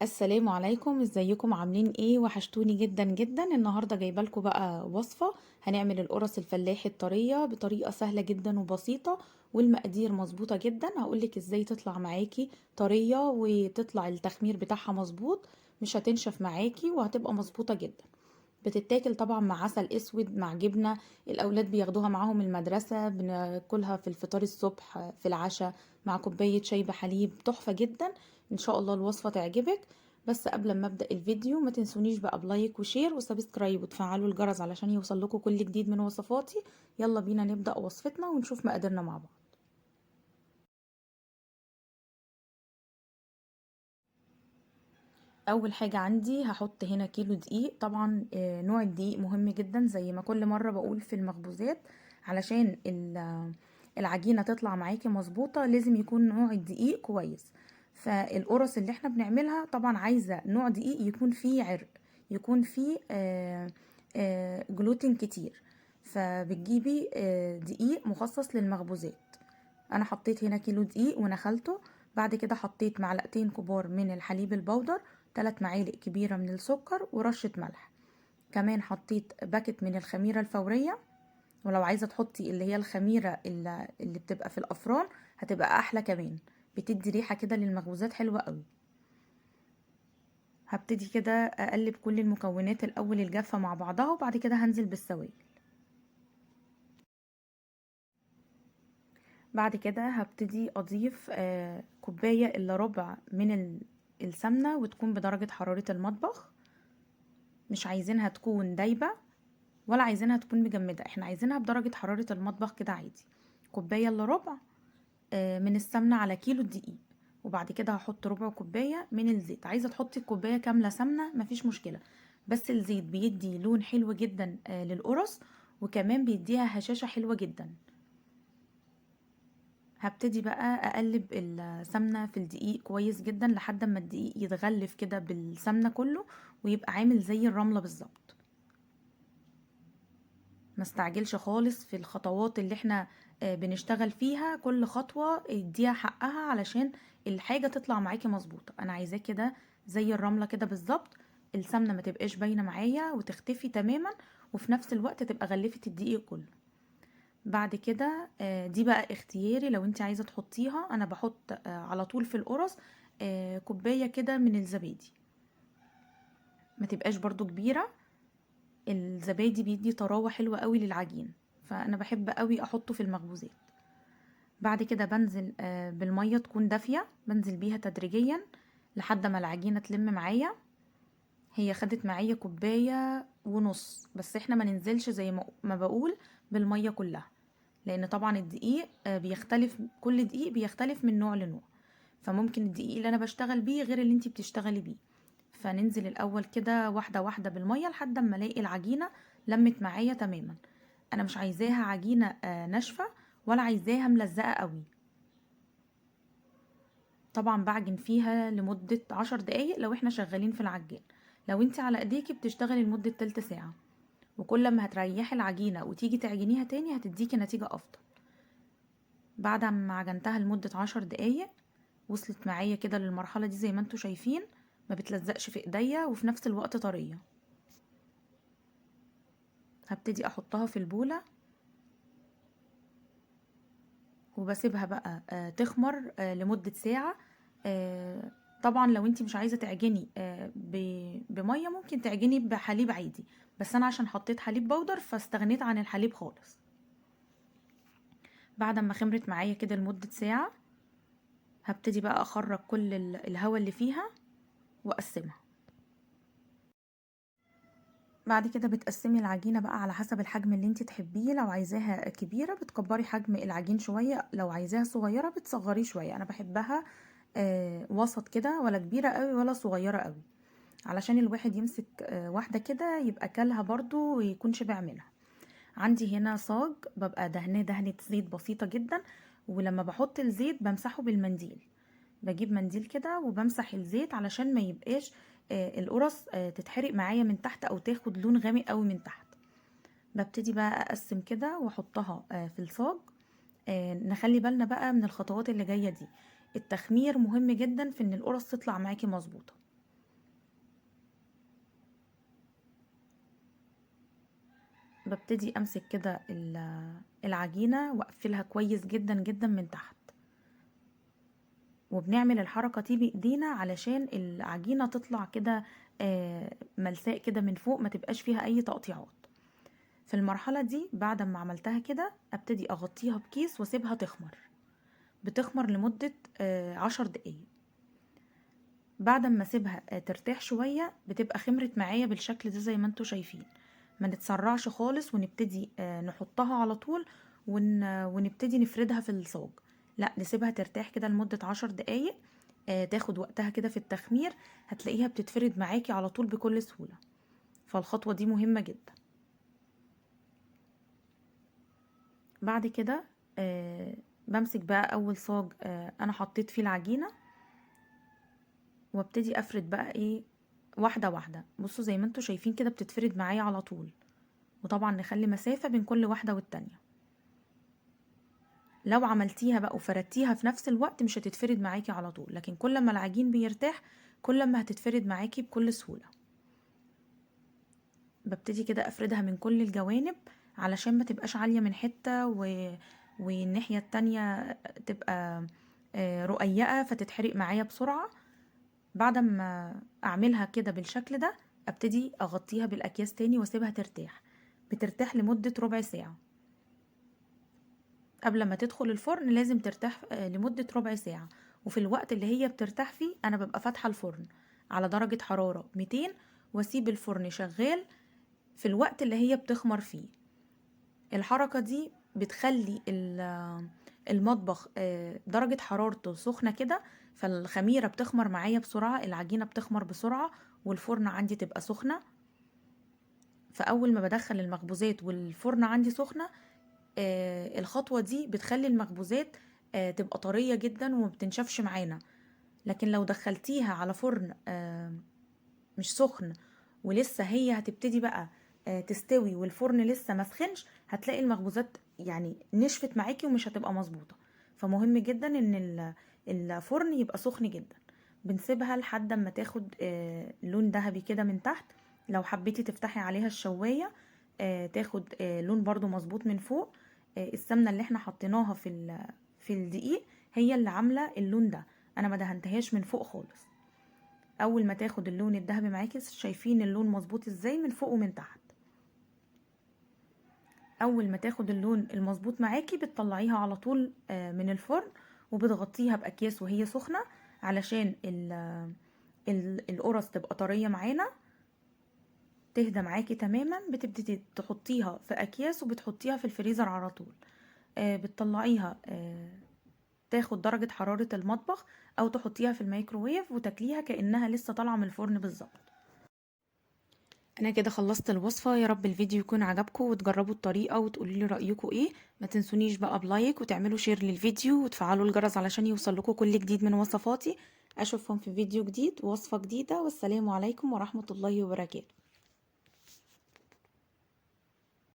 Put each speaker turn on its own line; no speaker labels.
السلام عليكم، ازيكم عاملين ايه؟ وحشتوني جدا جدا. النهارده جايبه لكم بقى وصفه. هنعمل القرص الفلاحي الطريه بطريقه سهله جدا وبسيطه، والمقادير مظبوطه جدا. هقولك ازاي تطلع معاكي طريه وتطلع التخمير بتاعها مظبوط، مش هتنشف معاكي وهتبقى مظبوطه جدا. بتتاكل طبعا مع عسل اسود مع جبنه. الاولاد بياخدوها معاهم المدرسه، بناكلها في الفطار الصبح، في العشاء مع كوبايه شاي بحليب، تحفه جدا. ان شاء الله الوصفه تعجبك. بس قبل ما ابدا الفيديو ما تنسونيش بقى بلايك وشير وسبسكرايب وتفعلوا الجرس علشان يوصل لكم كل جديد من وصفاتي. يلا بينا نبدا وصفتنا ونشوف مقاديرنا مع بعض. اول حاجة عندي هحط هنا كيلو دقيق. طبعا نوع الدقيق مهم جدا زي ما كل مرة بقول في المخبوزات. علشان العجينة تطلع معاكي مظبوطة لازم يكون نوع الدقيق كويس. فالقرص اللي احنا بنعملها طبعا عايزة نوع دقيق يكون فيه عرق، يكون فيه جلوتين كتير. فبتجيبي دقيق مخصص للمخبوزات. انا حطيت هنا كيلو دقيق ونخلته. بعد كده حطيت معلقتين كبار من الحليب البودر، 3 معالق كبيرة من السكر ورشة ملح. كمان حطيت باكت من الخميرة الفورية، ولو عايزة تحطي اللي هي الخميرة اللي بتبقى في الأفران هتبقى أحلى كمان، بتدي ريحة كده للمخبوزات حلوة قوي. هبتدي كده أقلب كل المكونات الأول الجافة مع بعضها، وبعد كده هنزل بالسوائل. بعد كده هبتدي أضيف كوباية إلا ربع من السمنة، وتكون بدرجة حرارة المطبخ. مش عايزينها تكون دايبة ولا عايزينها تكون مجمدة، احنا عايزينها بدرجة حرارة المطبخ كده عادي. كوباية الا ربع من السمنة على كيلو الدقيق. وبعد كده هحط ربع كوباية من الزيت. عايزة تحطي كوباية كاملة سمنة مفيش مشكلة، بس الزيت بيدي لون حلو جدا للقرص، وكمان بيديها هشاشة حلوة جدا. هبتدي بقى اقلب السمنة في الدقيق كويس جدا لحد ما الدقيق يتغلف كده بالسمنة كله، ويبقى عامل زي الرملة بالظبط. ما استعجلش خالص في الخطوات اللي احنا بنشتغل فيها. كل خطوة اديها حقها علشان الحاجة تطلع معاكي مظبوطة. انا عايزاه كده زي الرملة كده بالظبط. السمنة ما تبقاش باينة معايا وتختفي تماما، وفي نفس الوقت تبقى غلفت الدقيق كله. بعد كده دي بقى اختياري، لو انت عايزة تحطيها. انا بحط على طول في القرص كوباية كده من الزبادي، ما تبقاش برضو كبيرة. الزبادي بيدي طراوة حلوة قوي للعجين، فانا بحب قوي احطه في المخبوزات. بعد كده بنزل بالمية تكون دافية، بنزل بيها تدريجيا لحد ما العجينة تلم معايا. هي خدت معايا كوباية ونص، بس احنا ما ننزلش زي ما بقول بالمية كلها، لان طبعا الدقيق بيختلف، كل دقيق بيختلف من نوع لنوع. فممكن الدقيق اللي انا بشتغل بيه غير اللي انتي بتشتغلي بيه. فننزل الاول كده واحده واحده بالميه لحد ما الاقي العجينه لمت معايا تماما. انا مش عايزاها عجينه ناشفه ولا عايزاها ملزقه قوي. طبعا بعجن فيها لمده 10 دقايق لو احنا شغالين في العجين. لو انتي على ايديكي بتشتغلي لمده تلت ساعه، وكل ما هتريحي العجينه وتيجي تعجنيها تاني هتديكي نتيجه افضل. بعد ما عجنتها لمده 10 دقايق وصلت معايا كده للمرحله دي زي ما انتوا شايفين، ما بتلزقش في ايديا وفي نفس الوقت طريه. هبتدي احطها في البوله وبسيبها بقى تخمر لمدة ساعة. طبعا لو انتي مش عايزة تعجني بمية ممكن تعجني بحليب عادي، بس انا عشان حطيت حليب بودر فاستغنيت عن الحليب خالص. بعد ما خمرت معايا كده لمدة ساعة هبتدي بقى اخرج كل الهواء اللي فيها واقسمها. بعد كده بتقسمي العجينة بقى على حسب الحجم اللي انتي تحبيه. لو عايزاها كبيرة بتكبري حجم العجين شوية، لو عايزاها صغيرة بتصغريه شوية. انا بحبها وسط كده، ولا كبيرة قوي ولا صغيرة قوي، علشان الواحد يمسك واحدة كده يبقى كلها برضو ويكون شبع منها. عندي هنا صاج ببقى دهناه دهنة زيت بسيطة جدا، ولما بحط الزيت بمسحه بالمنديل. بجيب منديل كده وبمسح الزيت علشان ما يبقاش القرص تتحرق معايا من تحت او تاخد لون غامق قوي من تحت. ببتدي بقى اقسم كده واحطها في الصاج. نخلي بالنا بقى من الخطوات اللي جاية دي. التخمير مهم جدا في ان القرص تطلع معاكي مظبوطة. ببتدي امسك كده العجينة واقفلها كويس جدا جدا من تحت، وبنعمل الحركة دي بايدينا علشان العجينة تطلع كده ملساء كده من فوق، ما تبقاش فيها اي تقطيعات. في المرحلة دي بعد ما عملتها كده ابتدي اغطيها بكيس واسيبها تخمر، بتخمر لمدة 10 دقايق. بعد ما اسيبها ترتاح شوية بتبقى خمرت معايا بالشكل ده زي ما انتوا شايفين. ما نتسرعش خالص ونبتدي نحطها على طول ونبتدي نفردها في الصاج، لا نسيبها ترتاح كده لمدة 10 دقايق، تاخد وقتها كده في التخمير، هتلاقيها بتتفرد معاكي على طول بكل سهولة. فالخطوة دي مهمة جدا. بعد كده بمسك بقى اول صاج انا حطيت فيه العجينة، وابتدي افرد بقى ايه واحدة واحدة. بصوا زي ما انتوا شايفين كده بتتفرد معايا على طول، وطبعا نخلي مسافة بين كل واحدة والتانية. لو عملتيها بقى وفردتيها في نفس الوقت مش هتتفرد معاكي على طول، لكن كل ما العجين بيرتاح كل ما هتتفرد معاكي بكل سهولة. ببتدي كده افردها من كل الجوانب علشان ما تبقاش عالية من حتة والناحية التانية تبقى رقيقة فتتحرق معايا بسرعة. بعد ما اعملها كده بالشكل ده ابتدي اغطيها بالاكياس تاني واسيبها ترتاح، بترتاح لمدة ربع ساعة. قبل ما تدخل الفرن لازم ترتاح لمدة ربع ساعة. وفي الوقت اللي هي بترتاح فيه انا ببقى فاتحة الفرن على درجة حرارة 200، واسيب الفرن شغال في الوقت اللي هي بتخمر فيه. الحركة دي بتخلي المطبخ درجة حرارته سخنة كده، فالخميرة بتخمر معايا بسرعة، العجينة بتخمر بسرعة، والفرن عندي تبقى سخنة. فأول ما بدخل المخبوزات والفرن عندي سخنة الخطوة دي بتخلي المخبوزات تبقى طرية جدا وما بتنشفش معانا. لكن لو دخلتيها على فرن مش سخن ولسه هي هتبتدي بقى تستوي والفرن لسه ما سخنش، هتلاقي المخبوزات يعني نشفت معاكي ومش هتبقى مظبوطه. فمهم جدا ان الفرن يبقى سخن جدا. بنسيبها لحد ما تاخد لون ذهبي كده من تحت. لو حبيتي تفتحي عليها الشوايه تاخد لون برضو مظبوط من فوق. السمنه اللي احنا حطيناها في الدقيق هي اللي عامله اللون ده، انا ما دهنتهاش من فوق خالص. اول ما تاخد اللون الذهبي معاكي، شايفين اللون مظبوط ازاي من فوق ومن تحت. اول ما تاخد اللون المظبوط معاكي بتطلعيها على طول من الفرن، وبتغطيها باكياس وهي سخنه علشان القرص تبقى طريه معانا تهدى معاكي تماما. بتبتدي تحطيها في اكياس وبتحطيها في الفريزر على طول. بتطلعيها تاخد درجة حرارة المطبخ، او تحطيها في الميكروويف وتاكليها كأنها لسه طالعة من الفرن بالظبط. انا كده خلصت الوصفة، يا رب الفيديو يكون عجبكم وتجربوا الطريقة وتقولوا لي رأيكم ايه. ما تنسونيش بقى بلايك وتعملوا شير للفيديو وتفعلوا الجرس علشان يوصل لكم كل جديد من وصفاتي. اشوفكم في فيديو جديد ووصفة جديدة، والسلام عليكم ورحمة الله وبركاته.